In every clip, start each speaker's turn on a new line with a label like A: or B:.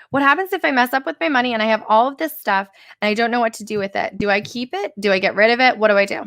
A: What happens if I mess up with my money and I have all of this stuff and I don't know what to do with it? Do I keep it? Do I get rid of it? What do I do?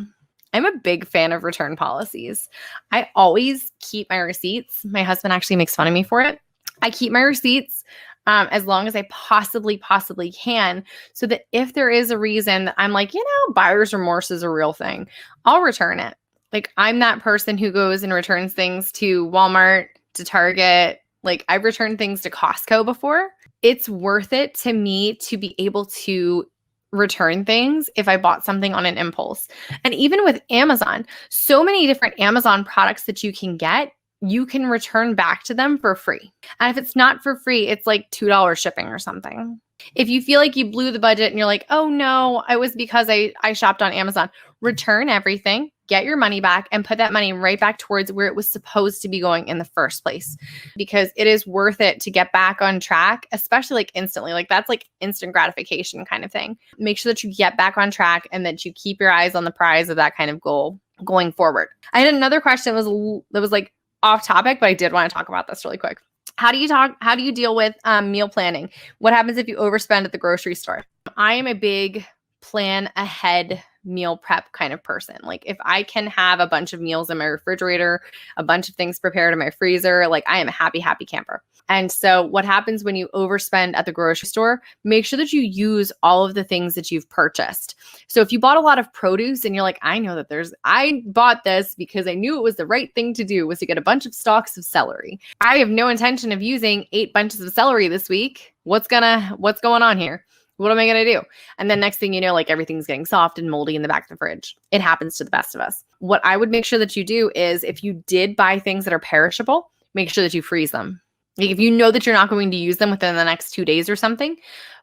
A: I'm a big fan of return policies. I always keep my receipts. My husband actually makes fun of me for it. I keep my receipts as long as I possibly can, so that if there is a reason that I'm like, buyer's remorse is a real thing, I'll return it. Like, I'm that person who goes and returns things to Walmart, to Target. Like, I've returned things to Costco before. It's worth it to me to be able to return things if I bought something on an impulse. And even with Amazon, so many different Amazon products that you can return back to them for free. And if it's not for free, it's like $2 shipping or something. If you feel like you blew the budget and you're like, oh no, it was because I shopped on Amazon, return everything, get your money back, and put that money right back towards where it was supposed to be going in the first place. Because it is worth it to get back on track, especially like instantly. Like, that's like instant gratification kind of thing. Make sure that you get back on track and that you keep your eyes on the prize of that kind of goal going forward. I had another question that was like off topic, but I did want to talk about this really quick. How do you deal with meal planning? What happens if you overspend at the grocery store? I am a big plan ahead meal prep kind of person. Like, if I can have a bunch of meals in my refrigerator, a bunch of things prepared in my freezer, like, I am a happy camper. And so what happens when you overspend at the grocery store, make sure that you use all of the things that you've purchased. So if you bought a lot of produce and you're like, I bought this because I knew it was the right thing to do, was to get a bunch of stalks of celery. I have no intention of using 8 bunches of celery this week. What's going on here? What am I going to do? And then next thing you know, like, everything's getting soft and moldy in the back of the fridge. It happens to the best of us. What I would make sure that you do is, if you did buy things that are perishable, make sure that you freeze them. Like, if you know that you're not going to use them within the next 2 days or something,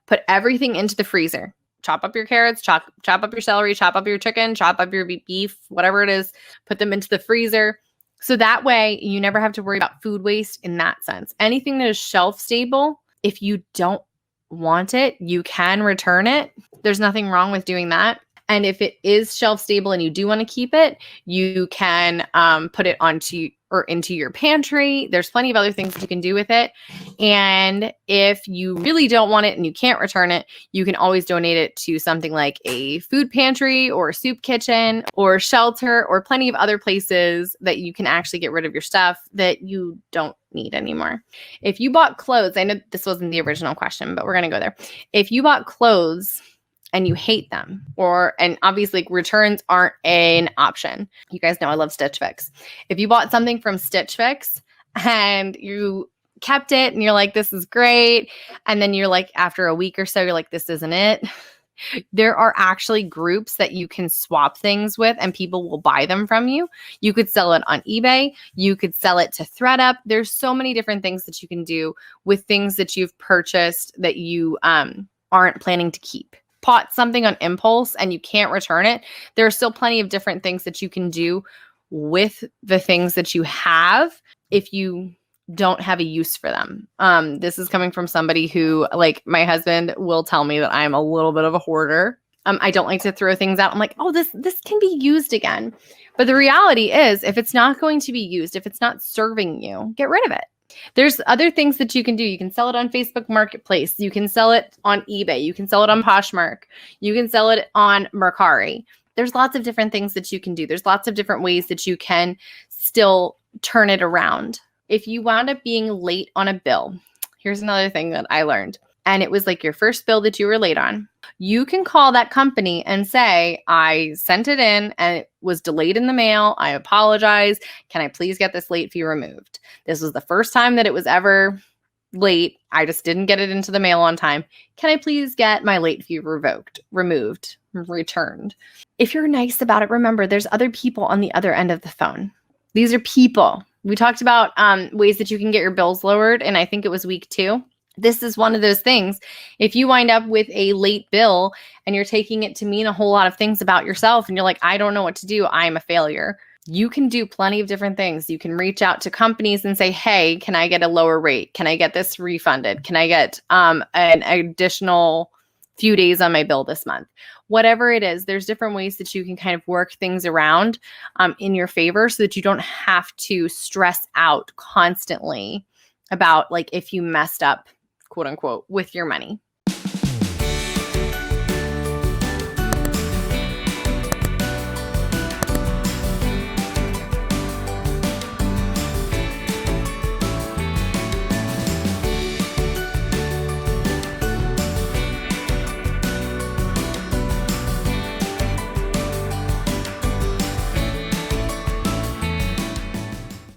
A: put everything into the freezer. Chop up your carrots, chop up your celery, chop up your chicken, chop up your beef, whatever it is, put them into the freezer. So that way you never have to worry about food waste in that sense. Anything that is shelf stable, if you don't want it, you can return it. There's nothing wrong with doing that. And if it is shelf stable and you do want to keep it, you can put it into your pantry. There's plenty of other things that you can do with it. And if you really don't want it and you can't return it, you can always donate it to something like a food pantry or a soup kitchen or shelter, or plenty of other places that you can actually get rid of your stuff that you don't need anymore. If you bought clothes, I know this wasn't the original question, but we're going to go there. If you bought clothes and you hate them, and obviously returns aren't an option. You guys know I love Stitch Fix. If you bought something from Stitch Fix and you kept it and you're like, this is great, and then you're like, after a week or so, you're like, this isn't it. There are actually groups that you can swap things with and people will buy them from you. You could sell it on eBay. You could sell it to ThredUp. There's so many different things that you can do with things that you've purchased that you aren't planning to keep. Bought something on impulse and you can't return it. There are still plenty of different things that you can do with the things that you have if you don't have a use for them. This is coming from somebody who, like, my husband will tell me that I'm a little bit of a hoarder. I don't like to throw things out. I'm like, oh, this can be used again. But the reality is, if it's not going to be used, if it's not serving you, get rid of it. There's other things that you can do. You can sell it on Facebook Marketplace. You can sell it on eBay. You can sell it on Poshmark. You can sell it on Mercari. There's lots of different things that you can do. There's lots of different ways that you can still turn it around. If you wound up being late on a bill, here's another thing that I learned. And it was like your first bill that you were late on. You can call that company and say, I sent it in and it was delayed in the mail. I apologize. Can I please get this late fee removed? This was the first time that it was ever late. I just didn't get it into the mail on time. Can I please get my late fee removed, returned? If you're nice about it, remember, there's other people on the other end of the phone. These are people. We talked about ways that you can get your bills lowered, and I think it was week 2. This is one of those things. If you wind up with a late bill and you're taking it to mean a whole lot of things about yourself and you're like, I don't know what to do, I'm a failure. You can do plenty of different things. You can reach out to companies and say, hey, can I get a lower rate? Can I get this refunded? Can I get an additional few days on my bill this month? Whatever it is, there's different ways that you can kind of work things around in your favor so that you don't have to stress out constantly about, like, if you messed up quote unquote, with your money.